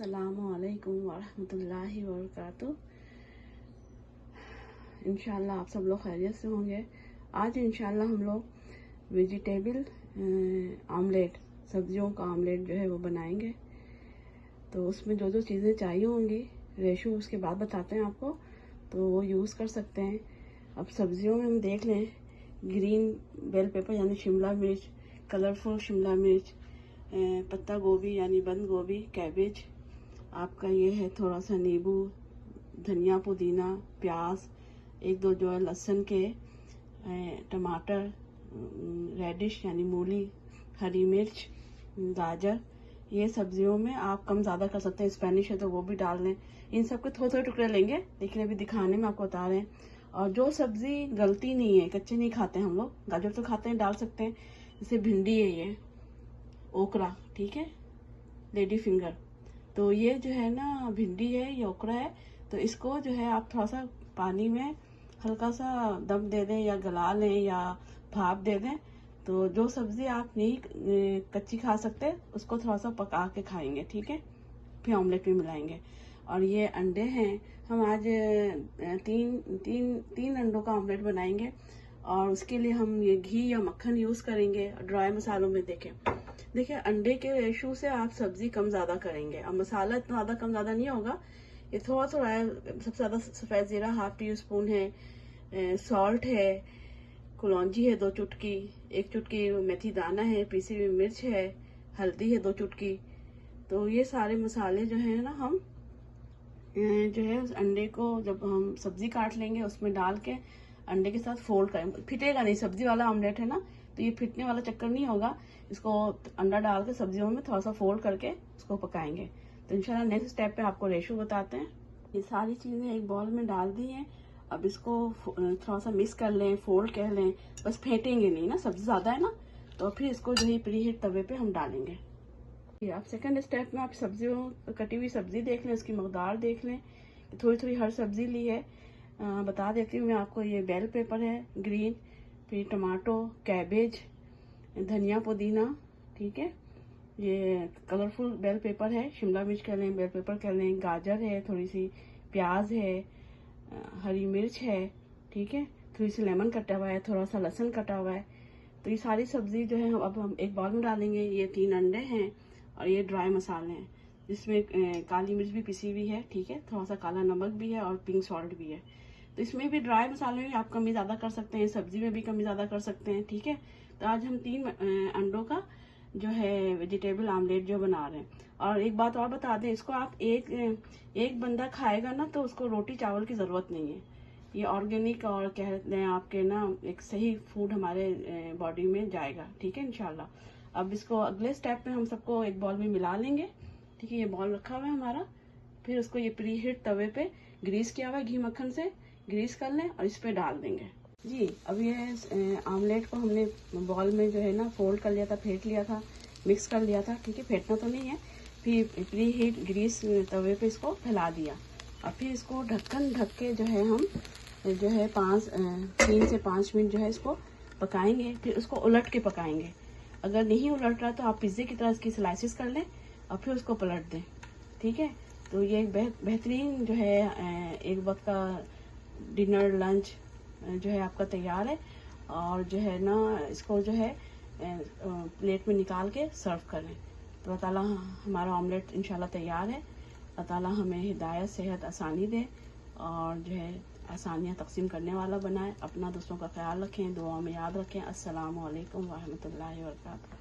अस्सलामुअलैकुम वरहमतुल्लाहि वबरकातुहू। इंशाल्लाह आप सब लोग खैरियत से होंगे। आज इंशाल्लाह हम लोग वेजिटेबल आमलेट, सब्जियों का आमलेट जो है वो बनाएंगे। तो उसमें जो जो चीज़ें चाहिए होंगी रेशो उसके बाद बताते हैं आपको, तो वो यूज़ कर सकते हैं। अब सब्जियों में हम देख लें, ग्रीन बेल पेपर यानी शिमला मिर्च, कलरफुल शिमला मिर्च, पत्ता गोभी यानी बंद गोभी, कैबेज, आपका ये है थोड़ा सा नींबू, धनिया पुदीना, प्याज, एक दो जो है लहसुन के, टमाटर, रेडिश यानी मूली, हरी मिर्च, गाजर। ये सब्जियों में आप कम ज़्यादा कर सकते हैं, स्पेनिश है तो वो भी डाल लें। इन सब के थोड़े थोड़े टुकड़े लेंगे, लेकिन अभी दिखाने में आपको बता रहे हैं। और जो सब्जी गलती नहीं है, कच्चे नहीं खाते हम लोग, गाजर तो खाते हैं, डाल सकते हैं। जैसे भिंडी है, ये ओकरा, ठीक है, लेडी फिंगर। तो ये जो है ना भिंडी है, ये ओकरा है। तो इसको जो है आप थोड़ा सा पानी में हल्का सा दम दे दें या गला लें या भाप दे दें। तो जो सब्जी आप नहीं कच्ची खा सकते उसको थोड़ा सा पका के खाएंगे, ठीक है, फिर ऑमलेट में मिलाएंगे। और ये अंडे हैं, हम आज तीन अंडों का ऑमलेट बनाएंगे। और उसके लिए हम ये घी या मक्खन यूज करेंगे। ड्राई मसालों में देखिए अंडे के रेशो से आप सब्जी कम ज्यादा करेंगे। अब मसाला इतना ज्यादा कम ज्यादा नहीं होगा, ये थोड़ा थोड़ा है। सबसे ज्यादा सफेद जीरा हाफ टी स्पून है, सॉल्ट है, कलौंजी है 2 चुटकी, 1 चुटकी मेथी दाना है, पीसी हुई मिर्च है, हल्दी है 2 चुटकी। तो ये सारे मसाले जो है ना हम जो है उस अंडे को जब हम सब्जी काट लेंगे उसमें डाल के अंडे के साथ फोल्ड करें। फिटेगा नहीं, सब्जी वाला ऑमलेट है ना, तो ये फिटने वाला चक्कर नहीं होगा। इसको अंडा डाल के सब्जियों में थोड़ा सा फोल्ड करके उसको पकाएंगे। तो इंशाल्लाह नेक्स्ट स्टेप पे आपको रेशो बताते हैं। ये सारी चीजें एक बॉल में डाल दी हैं। अब इसको थोड़ा सा मिक्स कर लें, फोल्ड कर लें, बस फेंटेंगे नहीं ना, सब्जी ज्यादा है ना। तो फिर इसको जो है प्री हीट तवे पे हम डालेंगे। आप सेकंड स्टेप में आप सब्जियों, कटी हुई सब्जी देख लें, उसकी मकदार देख लें, थोड़ी थोड़ी हर सब्जी ली है। बता देती हूँ मैं आपको, ये बेल पेपर है ग्रीन, फिर टमाटो, कैबेज, धनिया पुदीना, ठीक है, ये कलरफुल बेल पेपर है, शिमला मिर्च कर लें, बेल पेपर कर लें, गाजर है, थोड़ी सी प्याज है, हरी मिर्च है, ठीक है, थोड़ी सी लेमन कटा हुआ है, थोड़ा सा लहसुन कटा हुआ है। तो ये सारी सब्जी जो है अब हम एक बाउल में डालेंगे। ये 3 अंडे हैं और ये ड्राई मसाले हैं, जिसमें काली मिर्च भी पिसी हुई है, ठीक है, थोड़ा सा काला नमक भी है और पिंक सॉल्ट भी है। तो इसमें भी ड्राई मसाले में आप कमी ज़्यादा कर सकते हैं, सब्जी में भी कमी ज़्यादा कर सकते हैं, ठीक है। तो आज हम 3 अंडों का जो है वेजिटेबल आमलेट जो बना रहे हैं। और एक बात और बता दें, इसको आप एक बंदा खाएगा ना तो उसको रोटी चावल की ज़रूरत नहीं है। ये ऑर्गेनिक और कह रहे हैं आपके ना एक सही फूड हमारे बॉडी में जाएगा, ठीक है इंशाल्लाह। अब इसको अगले स्टेप में हम सबको एक बॉल में मिला लेंगे, ठीक है। ये बॉल रखा हुआ है हमारा, फिर उसको ये प्री हीट तवे पे ग्रीस किया हुआ है, घी मक्खन से ग्रीस कर लें और इस पे डाल देंगे जी। अब ये आमलेट को हमने बॉल में जो है ना फोल्ड कर लिया था, फेंट लिया था, मिक्स कर लिया था, ठीक है, फेंटना तो नहीं है। फिर प्री हीट ग्रीस तवे पे इसको फैला दिया और फिर इसको ढक्कन ढक के जो है हम जो है 3 से 5 मिनट जो है इसको पकाएंगे। फिर उसको उलट के पकाएंगे। अगर नहीं उलट रहा तो आप पिज्जे की तरह इसकी स्लाइसिस कर लें और फिर उसको पलट दें, ठीक है। तो ये बेहतरीन जो है एक वक्त का डिनर लंच जो है आपका तैयार है। और जो है ना इसको जो है प्लेट में निकाल के सर्व करें। तो अल्लाह ताला हमारा ऑमलेट इंशाल्लाह तैयार है। अल्लाह ताला हमें हिदायत, सेहत, आसानी दे और जो है आसानियाँ तकसीम करने वाला बनाए। अपना दूसरों का ख्याल रखें, दुआ में याद रखें। अस्सलामु अलैकुम वरहमतुल्लाहि वबरकातुहू।